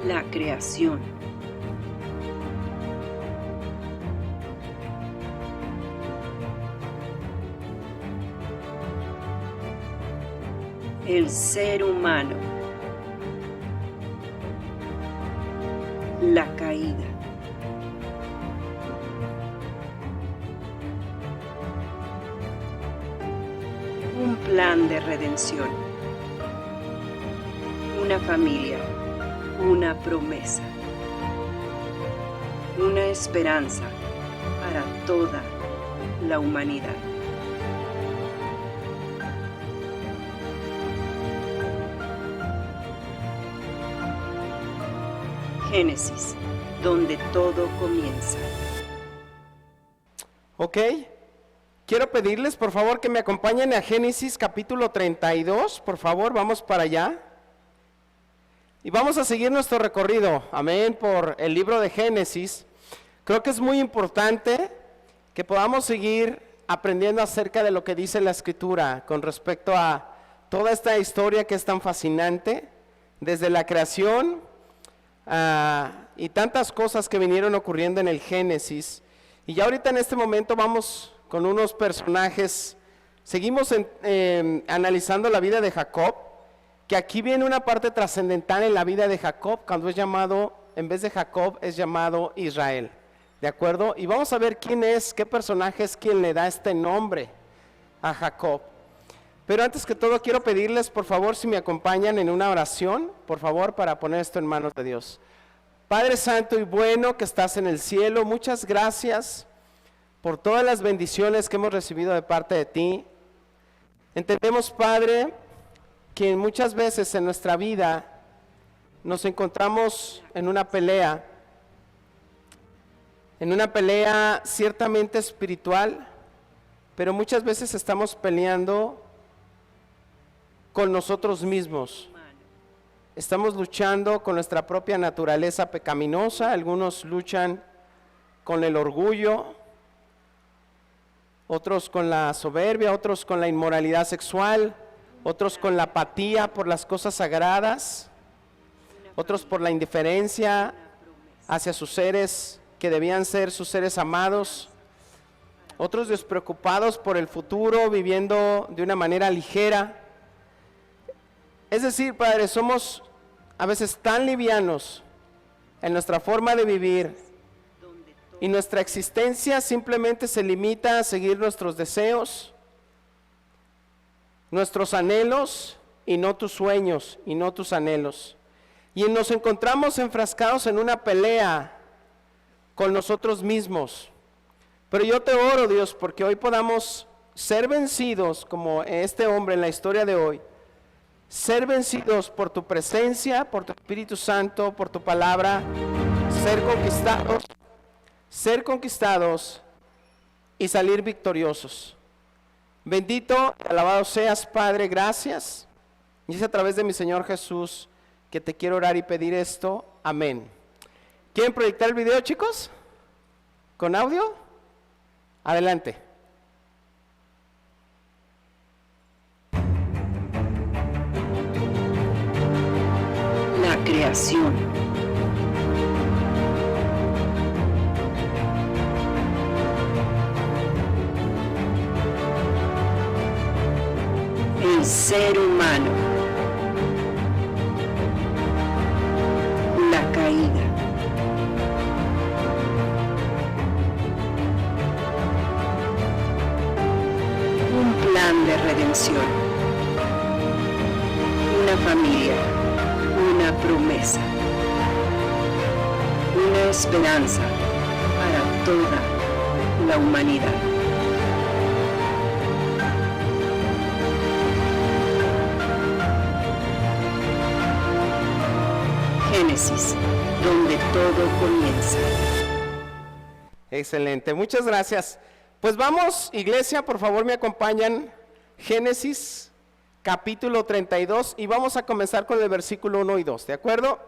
La creación. El ser humano. La caída. Un plan de redención. Una familia. Una promesa. Una esperanza para toda la humanidad. Génesis, donde todo comienza. Ok, quiero pedirles por favor que me acompañen a Génesis capítulo 32, por favor, vamos para allá. Y vamos a seguir nuestro recorrido, amén, por el libro de Génesis. Creo que es muy importante que podamos seguir aprendiendo acerca de lo que dice la Escritura con respecto a toda esta historia que es tan fascinante, desde la creación y tantas cosas que vinieron ocurriendo en el Génesis. Y ya ahorita en este momento vamos con unos personajes, seguimos analizando la vida de Jacob, que aquí viene una parte trascendental en la vida de Jacob, cuando es llamado, en vez de Jacob, es llamado Israel, ¿de acuerdo? Y vamos a ver quién es, qué personaje es quien le da este nombre a Jacob. Pero antes que todo quiero pedirles por favor si me acompañan en una oración, por favor, para poner esto en manos de Dios. Padre santo y bueno que estás en el cielo, muchas gracias por todas las bendiciones que hemos recibido de parte de ti. Entendemos, Padre, que muchas veces en nuestra vida nos encontramos en una pelea ciertamente espiritual, pero muchas veces estamos peleando con nosotros mismos. Estamos luchando con nuestra propia naturaleza pecaminosa, algunos luchan con el orgullo, otros con la soberbia, otros con la inmoralidad sexual, otros con la apatía por las cosas sagradas, otros por la indiferencia hacia sus seres que debían ser sus seres amados, otros despreocupados por el futuro, viviendo de una manera ligera. Es decir, Padre, somos a veces tan livianos en nuestra forma de vivir y nuestra existencia simplemente se limita a seguir nuestros deseos, nuestros anhelos y no tus sueños y no tus anhelos. Y nos encontramos enfrascados en una pelea con nosotros mismos. Pero yo te oro, Dios, porque hoy podamos ser vencidos como este hombre en la historia de hoy, ser vencidos por tu presencia, por tu Espíritu Santo, por tu palabra, ser conquistados y salir victoriosos. Bendito, alabado seas, Padre, gracias. Y es a través de mi Señor Jesús que te quiero orar y pedir esto. Amén. ¿Quieren proyectar el video, chicos? ¿Con audio? Adelante. La creación. El ser humano. La caída. Un plan de redención. Una familia. Una promesa. Una esperanza para toda la humanidad. Génesis, donde todo comienza. Excelente, muchas gracias. Pues vamos, iglesia, por favor me acompañan. Génesis capítulo 32 y vamos a comenzar con el versículo 1 y 2, ¿de acuerdo?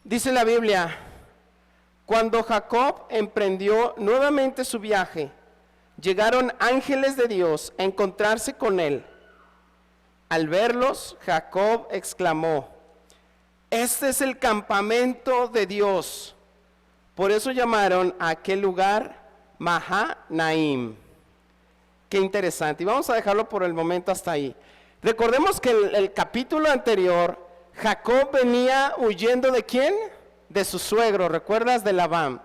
Dice la Biblia: cuando Jacob emprendió nuevamente su viaje, llegaron ángeles de Dios a encontrarse con él. Al verlos, Jacob exclamó: Este es el campamento de Dios. Por eso llamaron a aquel lugar Mahanaim. Qué interesante. Y vamos a dejarlo por el momento hasta ahí. Recordemos que el capítulo anterior, Jacob venía huyendo ¿de quién? De su suegro, ¿recuerdas? De Labán.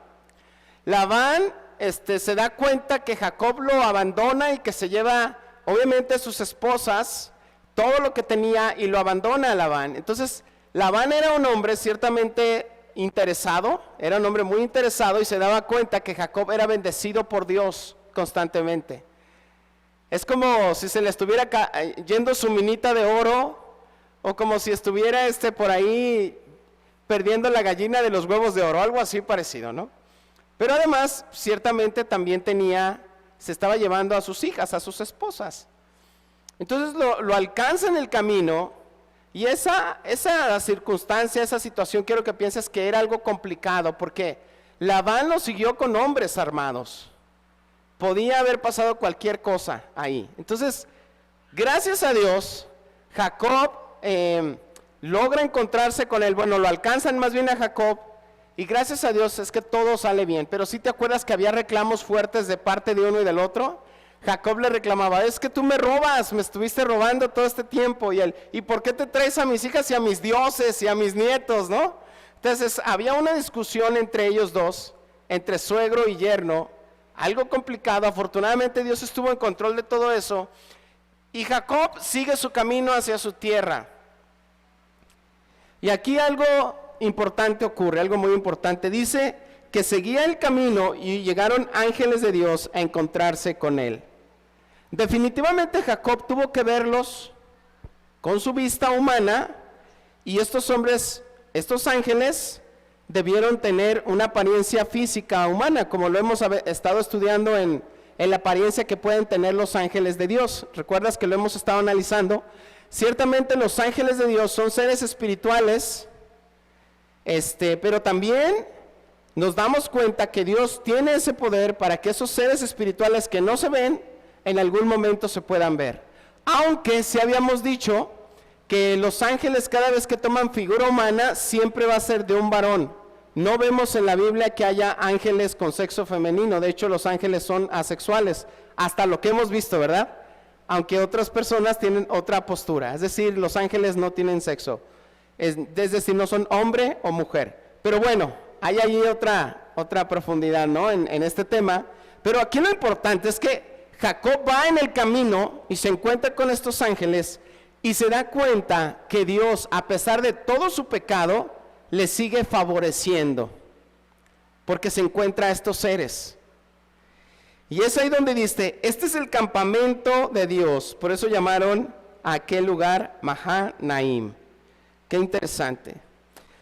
Labán se da cuenta que Jacob lo abandona y que se lleva, obviamente, sus esposas, todo lo que tenía, y lo abandona a Labán. Entonces, Labán era un hombre ciertamente interesado, era un hombre muy interesado y se daba cuenta que Jacob era bendecido por Dios constantemente. Es como si se le estuviera yendo su minita de oro, o como si estuviera por ahí perdiendo la gallina de los huevos de oro, algo así parecido, ¿no? Pero además, ciertamente también se estaba llevando a sus hijas, a sus esposas. Entonces lo alcanza en el camino, y esa circunstancia, esa situación, quiero que pienses que era algo complicado, porque Labán lo siguió con hombres armados. Podía haber pasado cualquier cosa ahí. Entonces, gracias a Dios, Jacob logra encontrarse con él. Bueno, lo alcanzan más bien a Jacob, y gracias a Dios es que todo sale bien. Pero ¿sí te acuerdas que había reclamos fuertes de parte de uno y del otro? Jacob le reclamaba, es que tú me robas, me estuviste robando todo este tiempo. Y él, ¿y por qué te traes a mis hijas y a mis dioses y a mis nietos, no? Entonces había una discusión entre ellos dos, entre suegro y yerno, algo complicado. Afortunadamente Dios estuvo en control de todo eso, y Jacob sigue su camino hacia su tierra. Y aquí algo importante ocurre, algo muy importante. Dice que seguía el camino y llegaron ángeles de Dios a encontrarse con él. Definitivamente Jacob tuvo que verlos con su vista humana, y estos hombres, estos ángeles, debieron tener una apariencia física humana, como lo hemos estado estudiando en la apariencia que pueden tener los ángeles de Dios. ¿Recuerdas que lo hemos estado analizando? Ciertamente los ángeles de Dios son seres espirituales, pero también nos damos cuenta que Dios tiene ese poder para que esos seres espirituales que no se ven, en algún momento se puedan ver. Aunque sí habíamos dicho que los ángeles, cada vez que toman figura humana, siempre va a ser de un varón. No vemos en la Biblia que haya ángeles con sexo femenino. De hecho, los ángeles son asexuales, hasta lo que hemos visto, ¿verdad? Aunque otras personas tienen otra postura. Es decir, los ángeles no tienen sexo. Es decir, no son hombre o mujer. Pero bueno, hay ahí otra profundidad, ¿no? En este tema. Pero aquí lo importante es que Jacob va en el camino y se encuentra con estos ángeles, y se da cuenta que Dios, a pesar de todo su pecado, le sigue favoreciendo, porque se encuentra a estos seres. Y es ahí donde dice, este es el campamento de Dios. Por eso llamaron a aquel lugar Mahanaim. Qué interesante.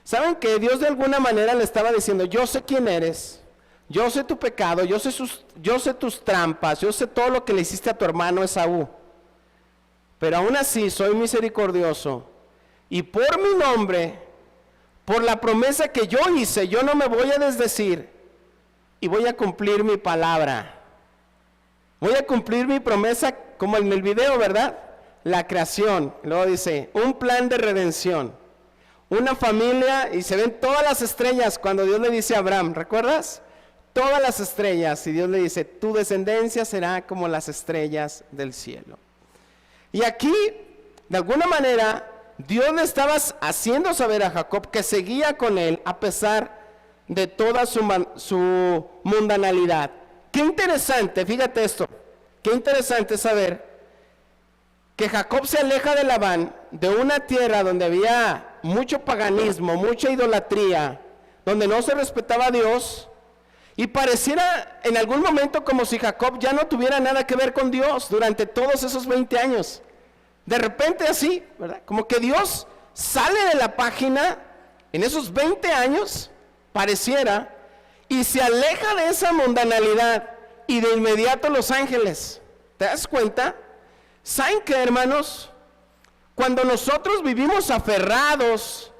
¿Saben que Dios de alguna manera le estaba diciendo, yo sé quién eres, yo sé tu pecado, yo sé tus trampas, yo sé todo lo que le hiciste a tu hermano Esaú, pero aún así soy misericordioso, y por mi nombre, por la promesa que yo hice, yo no me voy a desdecir, y voy a cumplir mi palabra. Voy a cumplir mi promesa, como en el video, ¿verdad? La creación. Luego dice, un plan de redención, una familia, y se ven todas las estrellas cuando Dios le dice a Abraham, ¿recuerdas? Todas las estrellas, y Dios le dice, tu descendencia será como las estrellas del cielo. Y aquí, de alguna manera, Dios le estaba haciendo saber a Jacob que seguía con él a pesar de toda su mundanalidad. Qué interesante, fíjate esto, qué interesante saber que Jacob se aleja de Labán, de una tierra donde había mucho paganismo, mucha idolatría, donde no se respetaba a Dios, y pareciera en algún momento como si Jacob ya no tuviera nada que ver con Dios durante todos esos 20 años. De repente así, ¿verdad? Como que Dios sale de la página en esos 20 años, pareciera, y se aleja de esa mundanalidad, y de inmediato los ángeles, ¿te das cuenta? ¿Saben qué, hermanos? Cuando nosotros vivimos aferrados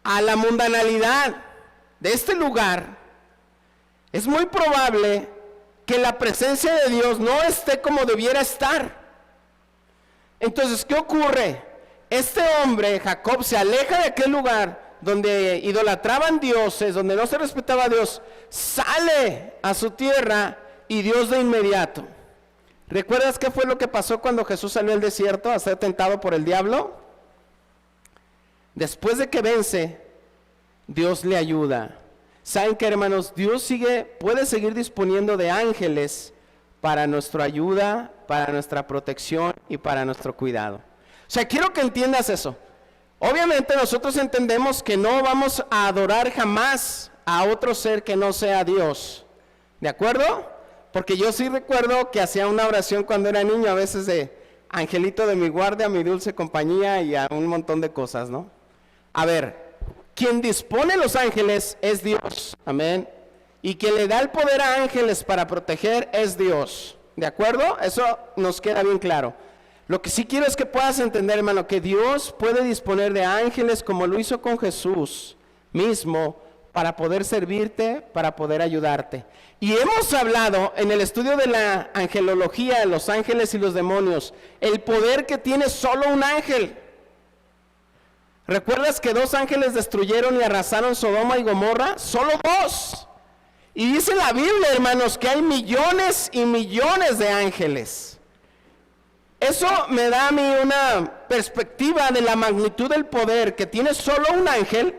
a la mundanalidad de este lugar, es muy probable que la presencia de Dios no esté como debiera estar. Entonces, ¿qué ocurre? Este hombre, Jacob, se aleja de aquel lugar donde idolatraban dioses, donde no se respetaba a Dios, sale a su tierra y Dios de inmediato. ¿Recuerdas qué fue lo que pasó cuando Jesús salió al desierto a ser tentado por el diablo? Después de que vence, Dios le ayuda. ¿Saben qué, hermanos? Dios puede seguir disponiendo de ángeles para nuestra ayuda, para nuestra protección y para nuestro cuidado. O sea, quiero que entiendas eso. Obviamente nosotros entendemos que no vamos a adorar jamás a otro ser que no sea Dios. ¿De acuerdo? Porque yo sí recuerdo que hacía una oración cuando era niño, a veces de angelito de mi guardia, mi dulce compañía y a un montón de cosas, ¿no? A ver, quien dispone los ángeles es Dios, amén. Y quien le da el poder a ángeles para proteger es Dios, ¿de acuerdo? Eso nos queda bien claro. Lo que sí quiero es que puedas entender, hermano, que Dios puede disponer de ángeles como lo hizo con Jesús mismo para poder servirte, para poder ayudarte. Y hemos hablado en el estudio de la angelología, de los ángeles y los demonios, el poder que tiene solo un ángel. ¿Recuerdas que 2 ángeles destruyeron y arrasaron Sodoma y Gomorra? Solo 2. Y dice la Biblia, hermanos, que hay millones y millones de ángeles. Eso me da a mí una perspectiva de la magnitud del poder que tiene solo un ángel,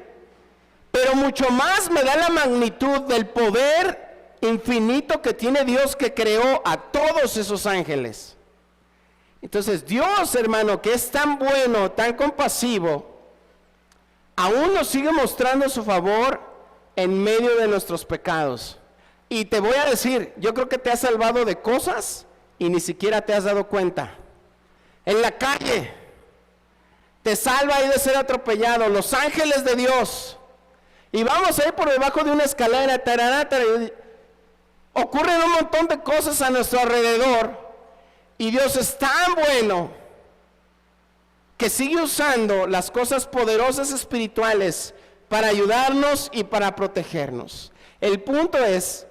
pero mucho más me da la magnitud del poder infinito que tiene Dios, que creó a todos esos ángeles. Entonces Dios, hermano, que es tan bueno, tan compasivo, aún nos sigue mostrando su favor en medio de nuestros pecados. Y te voy a decir, yo creo que te has salvado de cosas y ni siquiera te has dado cuenta. En la calle te salva ahí de ser atropellado, los ángeles de Dios, y vamos a ir por debajo de una escalera, ocurren un montón de cosas a nuestro alrededor, y Dios es tan bueno que sigue usando las cosas poderosas espirituales para ayudarnos y para protegernos. El punto es,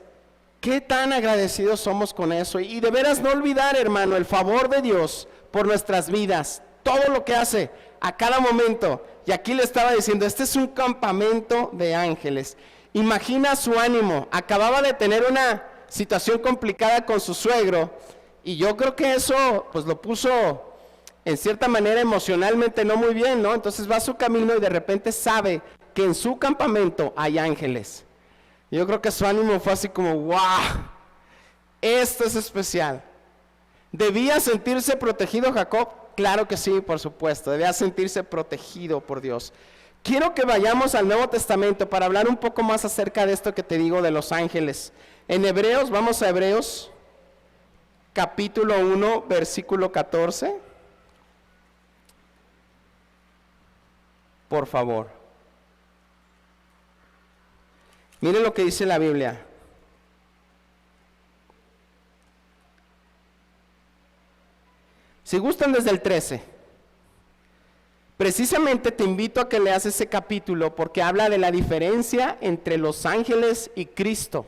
¿qué tan agradecidos somos con eso? Y de veras no olvidar, hermano, el favor de Dios por nuestras vidas, todo lo que hace a cada momento. Y aquí le estaba diciendo, este es un campamento de ángeles. Imagina su ánimo, acababa de tener una situación complicada con su suegro, y yo creo que eso pues lo puso en cierta manera emocionalmente no muy bien, ¿no? Entonces va a su camino y de repente sabe que en su campamento hay ángeles. Yo creo que su ánimo fue así como, wow, esto es especial. ¿Debía sentirse protegido Jacob? Claro que sí, por supuesto, debía sentirse protegido por Dios. Quiero que vayamos al Nuevo Testamento para hablar un poco más acerca de esto que te digo de los ángeles. En Hebreos, vamos a Hebreos, capítulo 1, versículo 14. Por favor. Miren lo que dice la Biblia. Si gustan desde el 13, precisamente te invito a que leas ese capítulo porque habla de la diferencia entre los ángeles y Cristo.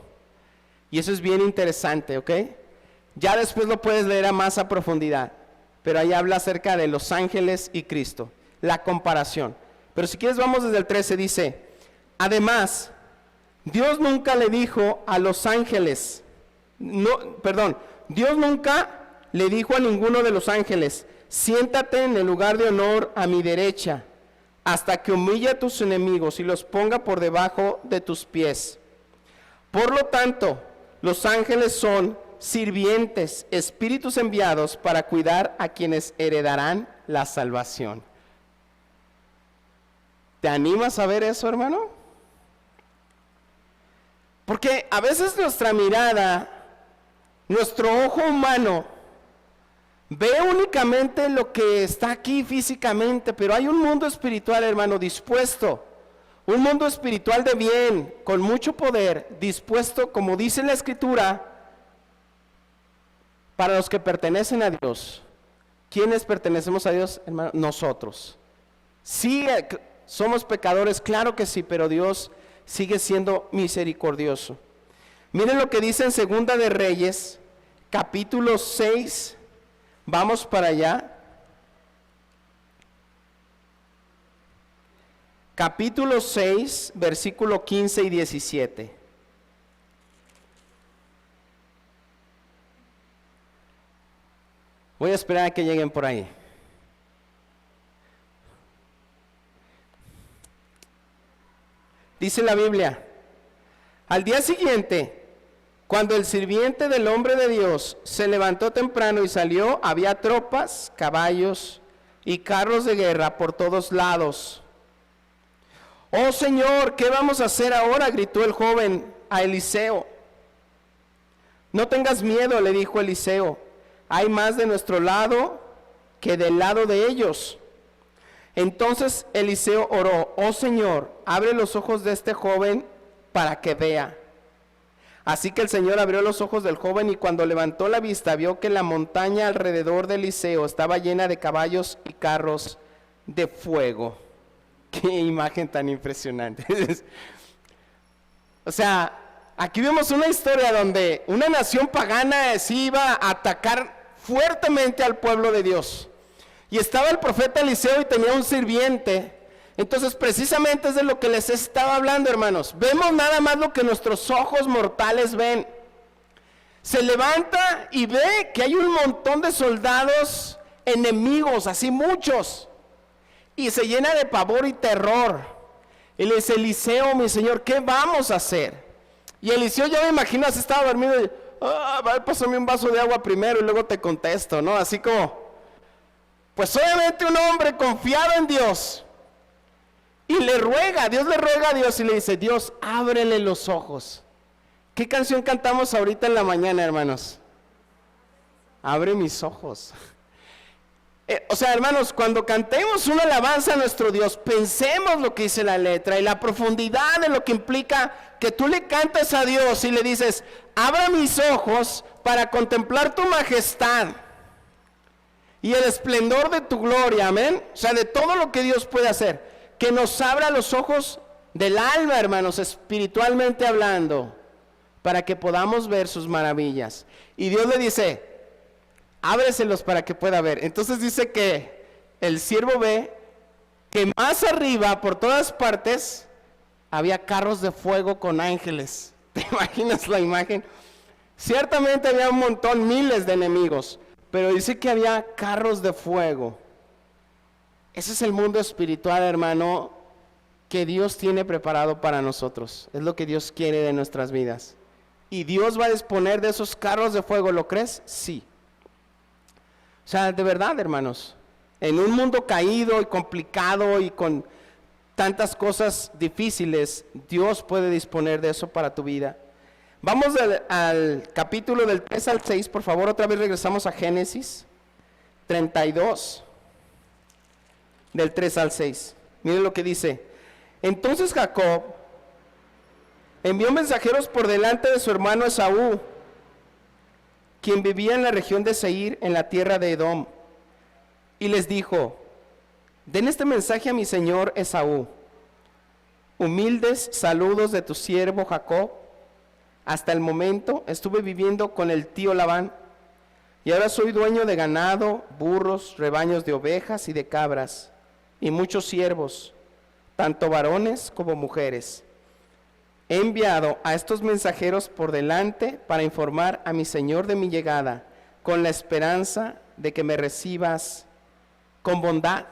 Y eso es bien interesante, ¿ok? Ya después lo puedes leer a más a profundidad, pero ahí habla acerca de los ángeles y Cristo, la comparación. Pero si quieres vamos desde el 13, dice, además, Dios nunca le dijo a los ángeles, Dios nunca le dijo a ninguno de los ángeles, siéntate en el lugar de honor a mi derecha, hasta que humille a tus enemigos y los ponga por debajo de tus pies. Por lo tanto, los ángeles son sirvientes, espíritus enviados para cuidar a quienes heredarán la salvación. ¿Te animas a ver eso, hermano? Porque a veces nuestra mirada, nuestro ojo humano, ve únicamente lo que está aquí físicamente, pero hay un mundo espiritual, hermano, dispuesto, un mundo espiritual de bien, con mucho poder, dispuesto, como dice la Escritura, para los que pertenecen a Dios. ¿Quiénes pertenecemos a Dios, hermano? Nosotros. Sí, somos pecadores, claro que sí, pero Dios sigue siendo misericordioso. Miren lo que dice en Segunda de Reyes, capítulo 6, vamos para allá. capítulo 6, versículo 15 y 17. Voy a esperar a que lleguen por ahí. Dice la Biblia: al día siguiente, cuando el sirviente del hombre de Dios se levantó temprano y salió, había tropas, caballos y carros de guerra por todos lados. «Oh Señor, ¿qué vamos a hacer ahora?», gritó el joven a Eliseo. «No tengas miedo», le dijo Eliseo, «hay más de nuestro lado que del lado de ellos». Entonces Eliseo oró: «Oh Señor, abre los ojos de este joven para que vea». Así que el Señor abrió los ojos del joven, y cuando levantó la vista vio que la montaña alrededor de Eliseo estaba llena de caballos y carros de fuego. ¡Qué imagen tan impresionante! O sea, aquí vemos una historia donde una nación pagana se iba a atacar fuertemente al pueblo de Dios. Y estaba el profeta Eliseo y tenía un sirviente. Entonces precisamente es de lo que les estaba hablando, hermanos. Vemos nada más lo que nuestros ojos mortales ven. Se levanta y ve que hay un montón de soldados enemigos, así muchos, y se llena de pavor y terror. Y le dice: Eliseo, mi señor, ¿qué vamos a hacer? Y Eliseo, yo me imagino, así estaba dormido y: pásame un vaso de agua primero y luego te contesto, ¿no? Así como, pues obviamente un hombre confiado en Dios. Y le ruega, Dios le ruega a Dios y le dice: Dios, ábrele los ojos. ¿Qué canción cantamos ahorita en la mañana, hermanos? Abre mis ojos. O sea, hermanos, cuando cantemos una alabanza a nuestro Dios, pensemos lo que dice la letra y la profundidad de lo que implica que tú le cantes a Dios y le dices: abra mis ojos para contemplar tu majestad y el esplendor de tu gloria, amén. O sea, de todo lo que Dios puede hacer. Que nos abra los ojos del alma, hermanos, espiritualmente hablando, para que podamos ver sus maravillas. Y Dios le dice: ábreselos para que pueda ver. Entonces dice que el siervo ve que más arriba, por todas partes, había carros de fuego con ángeles. ¿Te imaginas la imagen? Ciertamente había un montón, miles de enemigos, pero dice que había carros de fuego. Ese es el mundo espiritual, hermano, que Dios tiene preparado para nosotros. Es lo que Dios quiere de nuestras vidas. Y Dios va a disponer de esos carros de fuego, ¿lo crees? Sí. O sea, de verdad, hermanos, en un mundo caído y complicado y con tantas cosas difíciles, Dios puede disponer de eso para tu vida. Vamos al capítulo del 3 al 6, por favor. Otra vez regresamos a Génesis 32. Del 3 al 6. Miren lo que dice. Entonces Jacob envió mensajeros por delante de su hermano Esaú, quien vivía en la región de Seir, en la tierra de Edom, y les dijo: den este mensaje a mi señor Esaú: humildes saludos de tu siervo Jacob. Hasta el momento estuve viviendo con el tío Labán, y ahora soy dueño de ganado, burros, rebaños de ovejas y de cabras, y muchos siervos, tanto varones como mujeres. He enviado a estos mensajeros por delante para informar a mi señor de mi llegada, con la esperanza de que me recibas con bondad.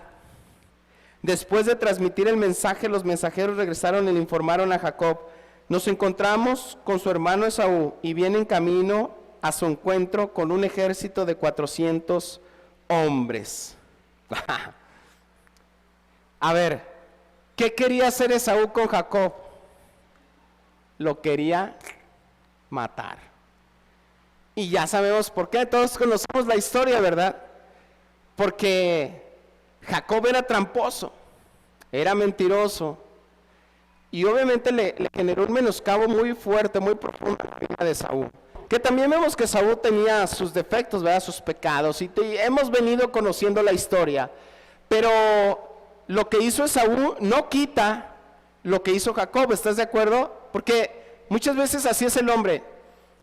Después de transmitir el mensaje, los mensajeros regresaron y le informaron a Jacob: nos encontramos con su hermano Esaú y viene en camino a su encuentro con un ejército de 400 hombres. A ver, ¿qué quería hacer Esaú con Jacob? Lo quería matar. Y ya sabemos por qué, todos conocemos la historia, ¿verdad? Porque Jacob era tramposo, era mentiroso, y obviamente le generó un menoscabo muy fuerte, muy profundo en la vida de Esaú. Que también vemos que Esaú tenía sus defectos, ¿verdad? Sus pecados, y hemos venido conociendo la historia, pero lo que hizo Esaú no quita lo que hizo Jacob, ¿estás de acuerdo? Porque muchas veces así es el hombre,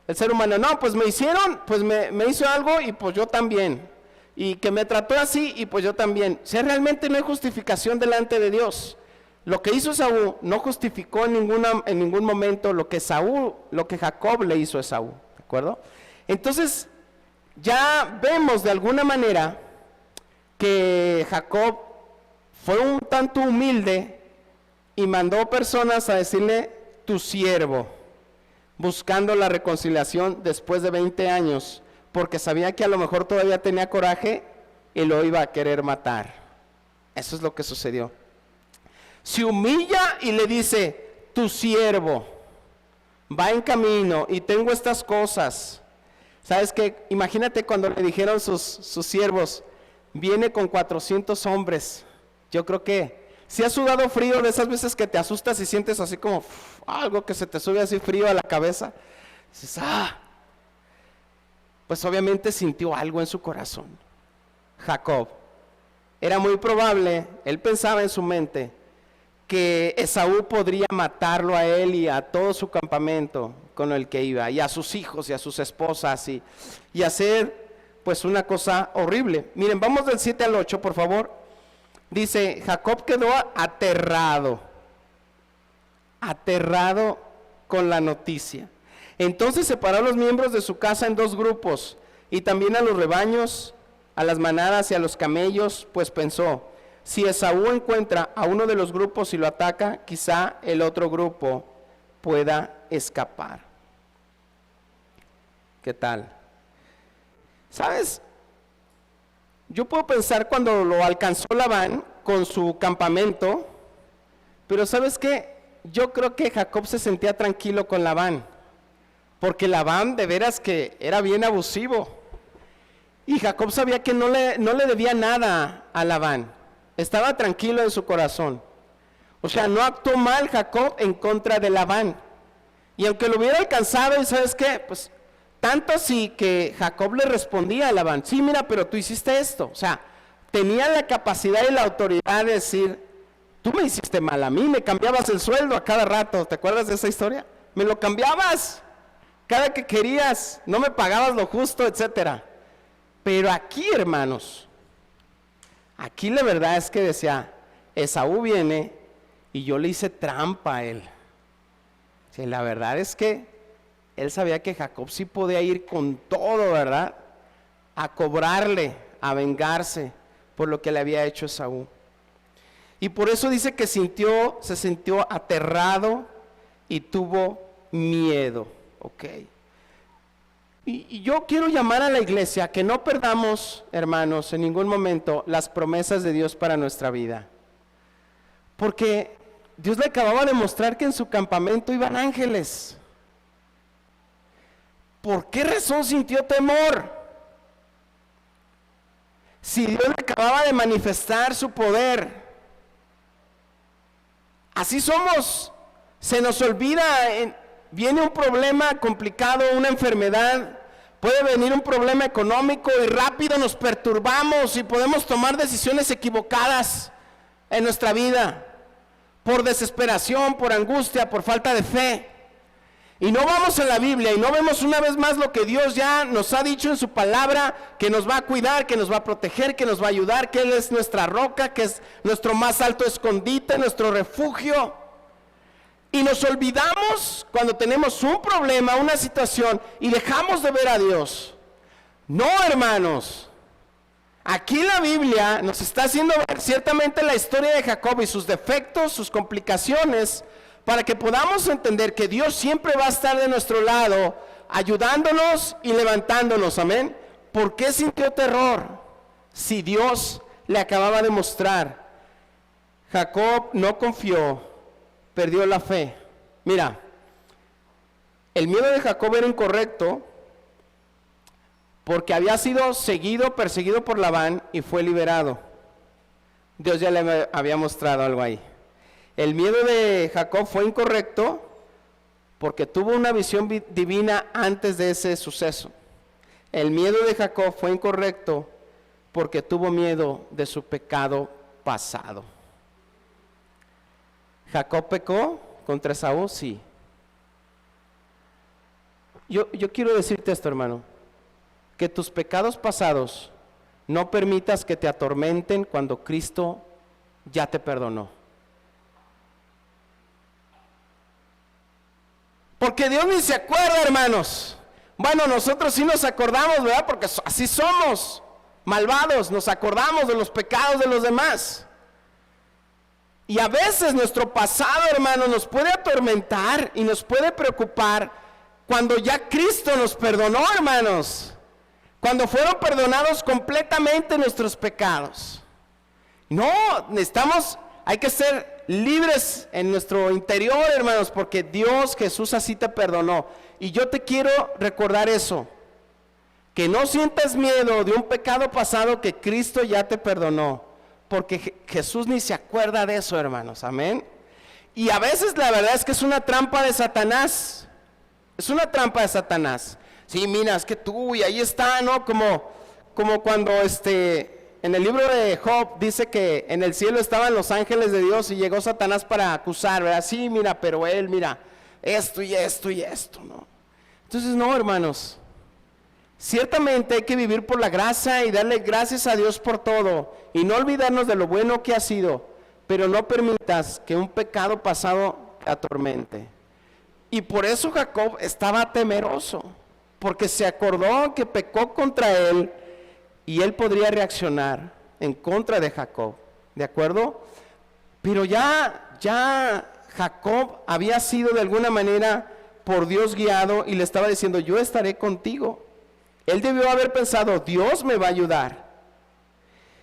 el ser humano. No, pues me hicieron, pues me hizo algo y pues yo también. Y que me trató así y pues yo también. O sea, realmente no hay justificación delante de Dios. lo que hizo Esaú no justificó en ningún momento lo que Jacob le hizo a Esaú, ¿de acuerdo? Entonces, ya vemos de alguna manera que Jacob fue un tanto humilde y mandó personas a decirle, tu siervo, buscando la reconciliación después de 20 años, porque sabía que a lo mejor todavía tenía coraje y lo iba a querer matar. Eso es lo que sucedió. Se humilla y le dice, tu siervo va en camino y tengo estas cosas. ¿Sabes qué? Imagínate cuando le dijeron sus siervos, viene con 400 hombres. Yo creo que si has sudado frío de esas veces que te asustas y sientes así como algo que se te sube así frío a la cabeza, dices, pues obviamente sintió algo en su corazón. Jacob, era muy probable, él pensaba en su mente, que Esaú podría matarlo a él y a todo su campamento con el que iba, y a sus hijos y a sus esposas, y hacer pues una cosa horrible. Miren, vamos del 7 al 8, por favor. Dice, Jacob quedó aterrado con la noticia. Entonces separó a los miembros de su casa en 2 grupos, y también a los rebaños, a las manadas y a los camellos, pues pensó, si Esaú encuentra a uno de los grupos y lo ataca, quizá el otro grupo pueda escapar. ¿Qué tal? ¿Sabes? Yo puedo pensar cuando lo alcanzó Labán con su campamento, pero ¿sabes qué? Yo creo que Jacob se sentía tranquilo con Labán, porque Labán de veras que era bien abusivo, y Jacob sabía que no le debía nada a Labán, estaba tranquilo en su corazón. O sea, no actuó mal Jacob en contra de Labán, y aunque lo hubiera alcanzado, y ¿sabes qué? Pues tanto así que Jacob le respondía a Labán, sí, mira, pero tú hiciste esto. O sea, tenía la capacidad y la autoridad de decir, tú me hiciste mal a mí, me cambiabas el sueldo a cada rato. ¿Te acuerdas de esa historia? Me lo cambiabas cada que querías, no me pagabas lo justo, etcétera. Pero aquí, hermanos, aquí la verdad es que decía, Esaú viene y yo le hice trampa a él. Sí, la verdad es que él sabía que Jacob sí podía ir con todo, ¿verdad? A cobrarle, a vengarse por lo que le había hecho Esaú. Y por eso dice que se sintió aterrado y tuvo miedo. Ok. Y yo quiero llamar a la iglesia a que no perdamos, hermanos, en ningún momento las promesas de Dios para nuestra vida. Porque Dios le acababa de mostrar que en su campamento iban ángeles. ¿Por qué razón sintió temor? Si Dios le acababa de manifestar su poder. Así somos. Se nos olvida, viene un problema complicado, una enfermedad, puede venir un problema económico y rápido nos perturbamos y podemos tomar decisiones equivocadas en nuestra vida, por desesperación, por angustia, por falta de fe. Y no vamos a la Biblia y no vemos una vez más lo que Dios ya nos ha dicho en su palabra, que nos va a cuidar, que nos va a proteger, que nos va a ayudar, que Él es nuestra roca, que es nuestro más alto escondite, nuestro refugio. Y nos olvidamos cuando tenemos un problema, una situación, y dejamos de ver a Dios. No, hermanos. Aquí la Biblia nos está haciendo ver ciertamente la historia de Jacob y sus defectos, sus complicaciones, para que podamos entender que Dios siempre va a estar de nuestro lado, ayudándonos y levantándonos, amén. ¿Por qué sintió terror? Si Dios le acababa de mostrar. Jacob no confió, perdió la fe. Mira, el miedo de Jacob era incorrecto, porque había sido perseguido por Labán y fue liberado. Dios ya le había mostrado algo ahí. El miedo de Jacob fue incorrecto porque tuvo una visión divina antes de ese suceso. El miedo de Jacob fue incorrecto porque tuvo miedo de su pecado pasado. ¿Jacob pecó contra Esaú? Sí. Yo quiero decirte esto, hermano, que tus pecados pasados no permitas que te atormenten cuando Cristo ya te perdonó. Porque Dios ni se acuerda, hermanos. Bueno, nosotros sí nos acordamos, ¿verdad? Porque así somos, malvados, nos acordamos de los pecados de los demás. Y a veces nuestro pasado, hermanos, nos puede atormentar y nos puede preocupar cuando ya Cristo nos perdonó, hermanos. Cuando fueron perdonados completamente nuestros pecados. No, hay que ser libres en nuestro interior, hermanos, porque Dios, Jesús así te perdonó. Y yo te quiero recordar eso, que no sientas miedo de un pecado pasado que Cristo ya te perdonó, porque Jesús ni se acuerda de eso, hermanos, amén. Y a veces la verdad es que es una trampa de Satanás, es una trampa de Satanás. Sí, mira, es que tú, y ahí está, ¿no? Como cuando en el libro de Job dice que en el cielo estaban los ángeles de Dios y llegó Satanás para acusar, ¿verdad? Sí, mira, pero él, mira, esto y esto y esto, ¿no? Entonces, no, hermanos, ciertamente hay que vivir por la gracia y darle gracias a Dios por todo y no olvidarnos de lo bueno que ha sido, pero no permitas que un pecado pasado te atormente. Y por eso Jacob estaba temeroso, porque se acordó que pecó contra él y él podría reaccionar en contra de Jacob, ¿de acuerdo? Pero ya Jacob había sido de alguna manera por Dios guiado y le estaba diciendo, yo estaré contigo. Él debió haber pensado, Dios me va a ayudar.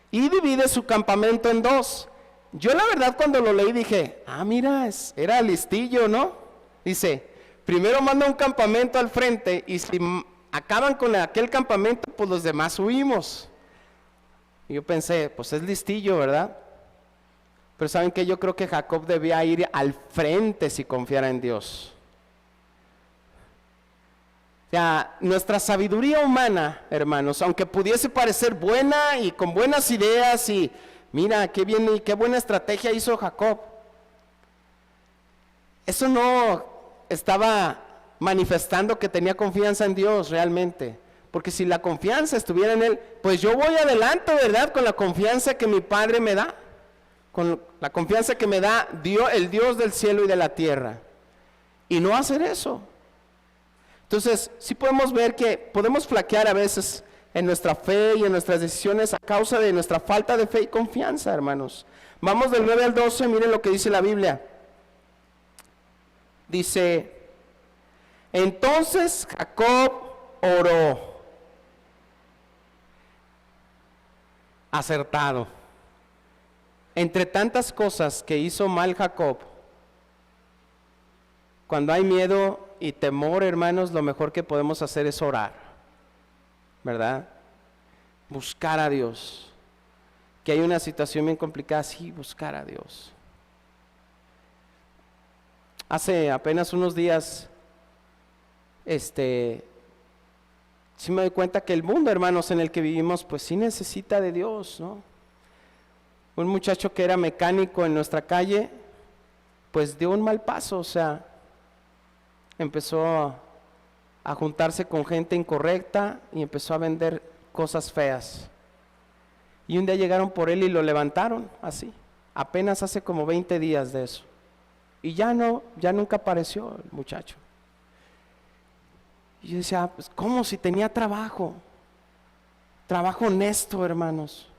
Y divide su campamento en dos. Yo la verdad cuando lo leí dije, mira, era listillo, ¿no? Dice, primero manda un campamento al frente y si acaban con aquel campamento, pues los demás huimos. Y yo pensé, pues es listillo, ¿verdad? Pero ¿saben qué? Yo creo que Jacob debía ir al frente si confiara en Dios. O sea, nuestra sabiduría humana, hermanos, aunque pudiese parecer buena y con buenas ideas y mira, qué bien y qué buena estrategia hizo Jacob. Eso no estaba manifestando que tenía confianza en Dios realmente. Porque si la confianza estuviera en Él, pues yo voy adelante, ¿verdad? Con la confianza que mi Padre me da. Con la confianza que me da Dios, el Dios del cielo y de la tierra. Y no hacer eso. Entonces, sí podemos ver que podemos flaquear a veces en nuestra fe y en nuestras decisiones a causa de nuestra falta de fe y confianza, hermanos. Vamos del 9 al 12, miren lo que dice la Biblia. Dice, entonces Jacob oró. Acertado. Entre tantas cosas que hizo mal Jacob, cuando hay miedo y temor, hermanos, lo mejor que podemos hacer es orar, ¿verdad? Buscar a Dios. Que hay una situación bien complicada, sí, buscar a Dios. Hace apenas unos días, sí me doy cuenta que el mundo, hermanos, en el que vivimos, pues sí necesita de Dios, ¿no? Un muchacho que era mecánico en nuestra calle, pues dio un mal paso, o sea, empezó a juntarse con gente incorrecta y empezó a vender cosas feas. Y un día llegaron por él y lo levantaron, así, apenas hace como 20 días de eso. Y ya nunca apareció el muchacho. Y yo decía, pues, ¿cómo si tenía trabajo? Trabajo honesto, hermanos.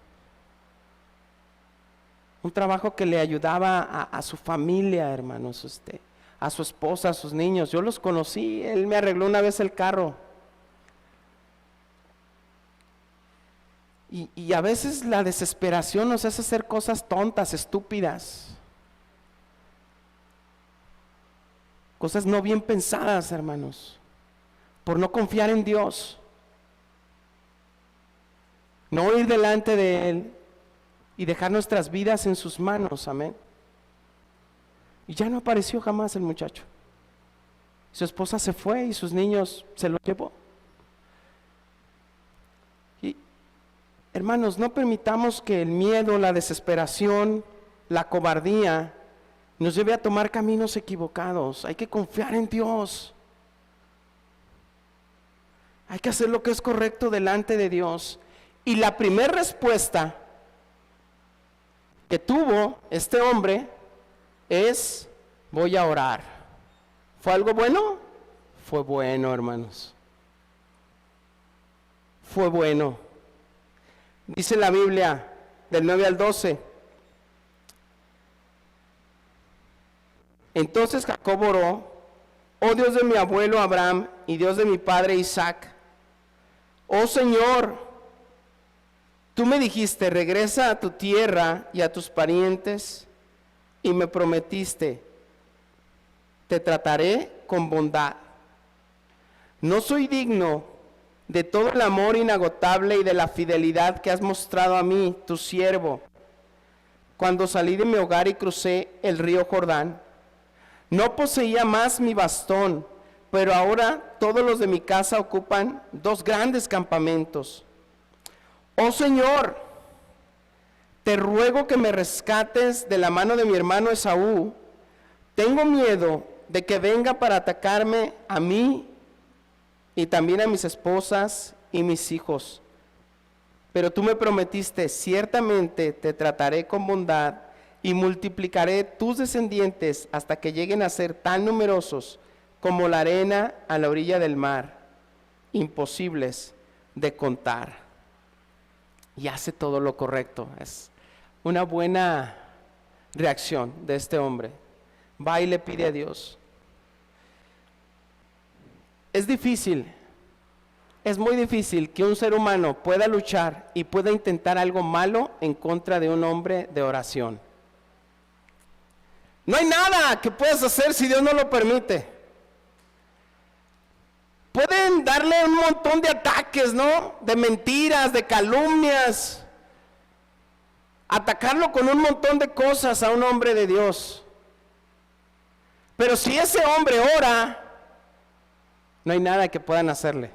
Un trabajo que le ayudaba a su familia, hermanos, a su esposa, a sus niños. Yo los conocí, él me arregló una vez el carro. Y a veces la desesperación nos hace hacer cosas tontas, estúpidas. Cosas no bien pensadas, hermanos. Por no confiar en Dios. No ir delante de Él y dejar nuestras vidas en sus manos, amén. Y ya no apareció jamás el muchacho. Su esposa se fue y sus niños se los llevó. Y hermanos, no permitamos que el miedo, la desesperación, la cobardía nos lleve a tomar caminos equivocados. Hay que confiar en Dios. Hay que hacer lo que es correcto delante de Dios. Y la primera respuesta que tuvo este hombre es, voy a orar. ¿Fue algo bueno? fue bueno, hermanos. Fue bueno. Dice la Biblia, del 9 al 12. Entonces Jacob oró: oh Dios de mi abuelo Abraham y Dios de mi padre Isaac, oh Señor, tú me dijiste, regresa a tu tierra y a tus parientes, y me prometiste, te trataré con bondad. No soy digno de todo el amor inagotable y de la fidelidad que has mostrado a mí, tu siervo, cuando salí de mi hogar y crucé el río Jordán. No poseía más mi bastón, pero ahora todos los de mi casa ocupan 2 grandes campamentos. Oh Señor, te ruego que me rescates de la mano de mi hermano Esaú. Tengo miedo de que venga para atacarme a mí y también a mis esposas y mis hijos. Pero tú me prometiste, ciertamente te trataré con bondad y multiplicaré tus descendientes hasta que lleguen a ser tan numerosos como la arena a la orilla del mar, imposibles de contar. Y hace todo lo correcto. Es una buena reacción de este hombre. Va y le pide a Dios. Es difícil, es muy difícil que un ser humano pueda luchar y pueda intentar algo malo en contra de un hombre de oración. No hay nada que puedas hacer si Dios no lo permite. Pueden darle un montón de ataques, ¿no? De mentiras, de calumnias. Atacarlo con un montón de cosas a un hombre de Dios. Pero si ese hombre ora, no hay nada que puedan hacerle.